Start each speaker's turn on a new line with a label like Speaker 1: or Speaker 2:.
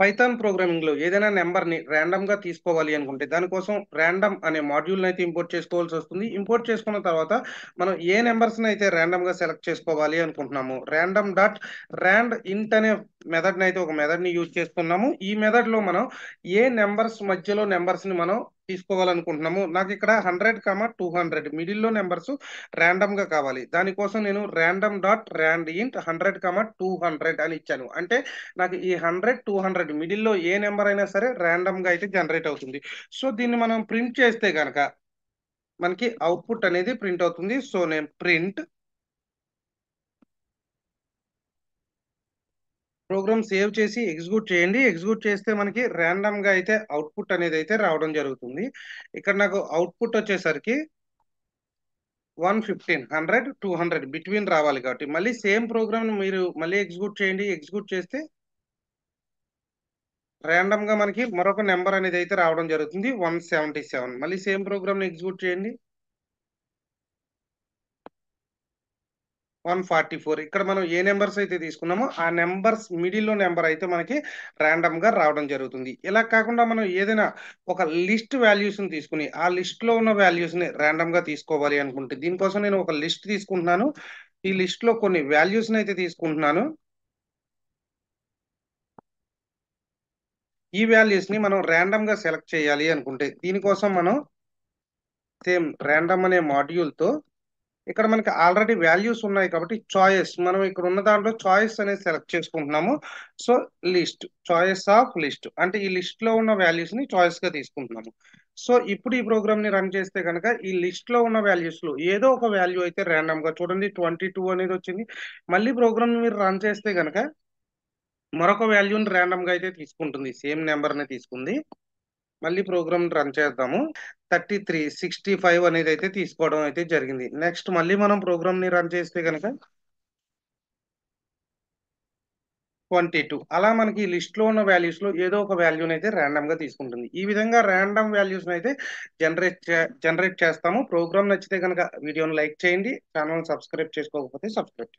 Speaker 1: Python programming లో ఏదైనా number ని ర్యాండమ్ గా తీసుకోవాలి అనుకుంటే దానికోసం ర్యాండమ్ అనే మాడ్యూల్ అయితే ఇంపోర్ట్ చేసుకోవాల్సి వస్తుంది. ఇంపోర్ట్ చేసుకున్న తర్వాత మనం ఏ నెంబర్స్ అయితే ర్యాండమ్ గా సెలెక్ట్ చేసుకోవాలి అనుకుంటున్నాము, ర్యాండమ్ డాట్ ర్యాండ్ ఇంట్ అనే మెథడ్ అయితే ఒక మెథడ్ ని యూజ్ చేస్తున్నాము. ఈ మెథడ్ లో మనం ఏ నెంబర్స్ మధ్యలో నెంబర్స్ ని మనం తీసుకోవాలనుకుంటున్నాము. నాకు ఇక్కడ 100, 200 మిడిల్ లో నెంబర్స్ ర్యాండమ్ గా కావాలి. దానికోసం నేను ర్యాండమ్ డాట్ ర్యాండ్ ఇంట్ 100, 200 అని ఇచ్చాను. అంటే నాకు ఈ 100, 200 మిడిల్లో ఏ నెంబర్ అయినా సరే ర్యాండమ్ గా అయితే జనరేట్ అవుతుంది. సో దీన్ని మనం ప్రింట్ చేస్తే గనక మనకి అవుట్పుట్ అనేది ప్రింట్ అవుతుంది. సో నేను ప్రింట్ ప్రోగ్రామ్ సేవ్ చేసి ఎగ్జిక్యూట్ చేయండి. ఎగ్జిక్యూట్ చేస్తే మనకి ర్యాండమ్ గా అయితే అవుట్పుట్ అనేది అయితే రావడం జరుగుతుంది. ఇక్కడ నాకు అవుట్పుట్ వచ్చేసరికి 115, 100, 200 బిట్వీన్ రావాలి. కాబట్టి మళ్ళీ సేమ్ ప్రోగ్రామ్ మీరు మళ్ళీ ఎగ్జిక్యూట్ చేయండి. ఎగ్జిక్యూట్ చేస్తే ర్యాండమ్ గా మనకి మరొక నెంబర్ అనేది అయితే రావడం జరుగుతుంది, 177. మళ్ళీ సేమ్ ప్రోగ్రామ్ ఎగ్జిక్యూట్ చేయండి, 144. ఇక్కడ మనం ఏ నెంబర్స్ అయితే తీసుకున్నామో ఆ నెంబర్స్ మిడిల్ లో నెంబర్ అయితే మనకి ర్యాండమ్ గా రావడం జరుగుతుంది. ఇలా కాకుండా మనం ఏదైనా ఒక లిస్ట్ వాల్యూస్ ని తీసుకుని ఆ లిస్ట్ లో ఉన్న వాల్యూస్ ని ర్యాండమ్ గా తీసుకోవాలి అనుకుంటే దీనికోసం నేను ఒక లిస్ట్ తీసుకుంటున్నాను. ఈ లిస్ట్ లో కొన్ని వాల్యూస్ ని అయితే తీసుకుంటున్నాను. ఈ వాల్యూస్ ని మనం ర్యాండమ్ గా సెలెక్ట్ చేయాలి అనుకుంటే దీనికోసం మనం సేమ్ ర్యాండమ్ అనే మాడ్యూల్ తో ఇక్కడ మనకి ఆల్రెడీ వాల్యూస్ ఉన్నాయి కాబట్టి చాయిస్ మనం ఇక్కడ ఉన్న దాంట్లో చాయిస్ అనేది సెలెక్ట్ చేసుకుంటున్నాము. So list choice of list అంటే ఈ లిస్ట్ లో ఉన్న వాల్యూస్ ని చాయిస్ గా తీసుకుంటున్నాము. సో ఇప్పుడు ఈ ప్రోగ్రామ్ ని రన్ చేస్తే కనుక ఈ లిస్ట్ లో ఉన్న వాల్యూస్ లో ఏదో ఒక వాల్యూ అయితే ర్యాండమ్ గా చూడండి 22 అనేది వచ్చింది. మళ్ళీ ప్రోగ్రామ్ ని మీరు రన్ చేస్తే కనుక మరొక వాల్యూని ర్యాండమ్ గా అయితే తీసుకుంటుంది, సేమ్ నెంబర్ ని తీసుకుంది. మళ్ళీ ప్రోగ్రామ్ రన్ చేద్దాము. 63, 65 అనేది అయితే తీసుకోవడం అయితే జరిగింది. నెక్స్ట్ మళ్ళీ మనం ప్రోగ్రామ్ ని రన్ చేస్తే కనుక 22 అలా మనకి లిస్ట్ లో ఉన్న వాల్యూస్ లో ఏదో ఒక వాల్యూని అయితే ర్యాండమ్ గా తీసుకుంటుంది. ఈ విధంగా ర్యాండమ్ వాల్యూస్ అయితే జనరేట్ చేస్తాము. ప్రోగ్రామ్ నచ్చితే కనుక వీడియోని లైక్ చేయండి, ఛానల్ సబ్స్క్రైబ్ చేసుకోకపోతే సబ్స్క్రైబ్